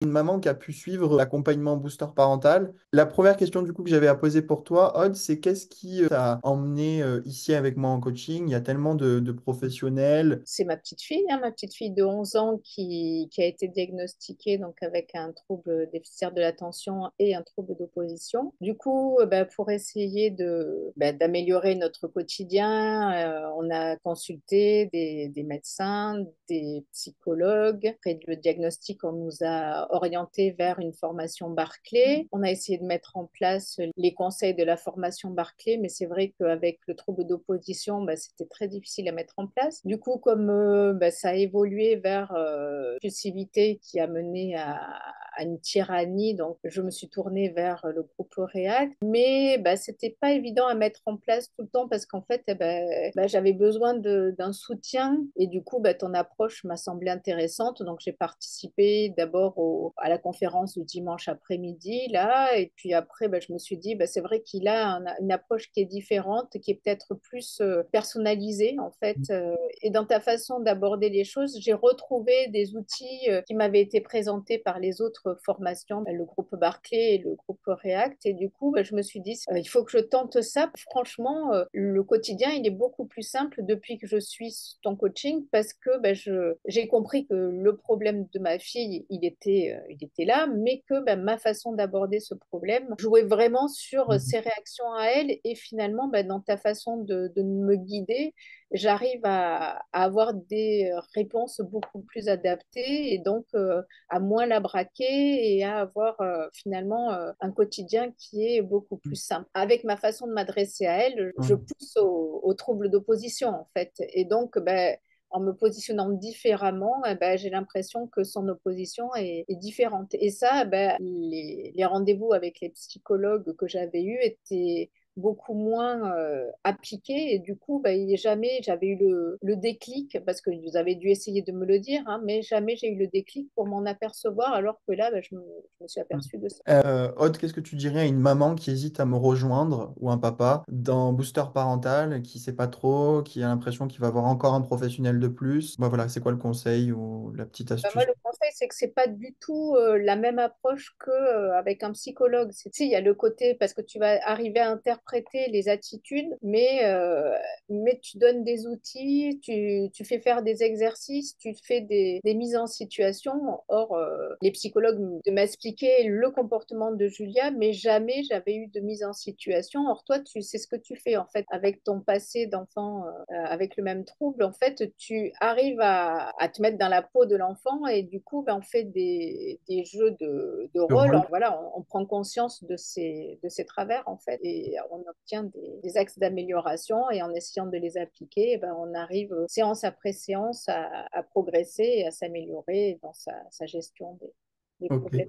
Une maman qui a pu suivre l'accompagnement booster parental. La première question du coup que j'avais à poser pour toi, Aude, c'est qu'est-ce qui t'a emmené ici avec moi en coaching? Il y a tellement de professionnels. C'est ma petite fille de 11 ans qui a été diagnostiquée donc avec un trouble déficitaire de l'attention et un trouble d'opposition. Du coup, pour essayer d'améliorer notre quotidien, on a consulté des médecins, des psychologues. Après le diagnostic, on nous a orientés vers une formation Barclay. On a essayé de mettre en place les conseils de la formation Barclay, mais c'est vrai qu'avec le trouble d'opposition, c'était très difficile à mettre en place. Du coup, comme ça a évolué vers impulsivité qui a mené à une tyrannie, donc je me suis tournée vers le groupe React, mais c'était pas évident à mettre en place tout le temps parce qu'en fait, j'avais besoin d'un soutien et du coup, ton approche m'a semblé intéressante, donc j'ai participé d'abord à la conférence du dimanche après-midi là, et puis après, je me suis dit, c'est vrai qu'il a une approche qui est différente, qui est peut-être plus personnalisée en fait, et dans ta façon d'aborder les choses, j'ai retrouvé des outils qui m'avaient été présentés par les autres formations, le groupe Barclay et le groupe React. Et du coup, je me suis dit, il faut que je tente ça. Franchement, le quotidien, il est beaucoup plus simple depuis que je suis ton coaching parce que j'ai compris que le problème de ma fille, il était là, mais que ma façon d'aborder ce problème jouait vraiment sur ses réactions à elle. Et finalement, dans ta façon de me guider, j'arrive à avoir des réponses beaucoup plus adaptées et donc à moins la braquer et à avoir finalement un quotidien qui est beaucoup plus simple. Avec ma façon de m'adresser à elle, je pousse au trouble d'opposition en fait. Et donc, en me positionnant différemment, j'ai l'impression que son opposition est différente. Et ça, les rendez-vous avec les psychologues que j'avais eus étaient beaucoup moins appliqué et du coup jamais j'avais eu le déclic parce que vous avez dû essayer de me le dire hein, mais jamais j'ai eu le déclic pour m'en apercevoir alors que là je me suis aperçue de ça. Aude, qu'est-ce que tu dirais à une maman qui hésite à me rejoindre ou un papa dans Booster Parental, qui sait pas trop, qui a l'impression qu'il va avoir encore un professionnel de plus? Bah voilà, c'est quoi le conseil ou la petite Moi, astuce? le conseil, c'est que c'est pas du tout la même approche que avec un psychologue. Tu sais, il y a le côté parce que tu vas arriver à interpréter les attitudes, mais tu donnes des outils, tu fais faire des exercices, tu fais des mises en situation. Or, les psychologues m'expliquaient le comportement de Julia, mais jamais j'avais eu de mise en situation. Or, toi, tu sais ce que tu fais en fait avec ton passé d'enfant avec le même trouble. En fait, tu arrives à te mettre dans la peau de l'enfant et du coup, on fait des jeux de Le rôle. rôle. Voilà, on prend conscience de ces travers en fait et on obtient des axes d'amélioration et en essayant de les appliquer, on arrive séance après séance à progresser et à s'améliorer dans sa gestion des Ok. problèmes.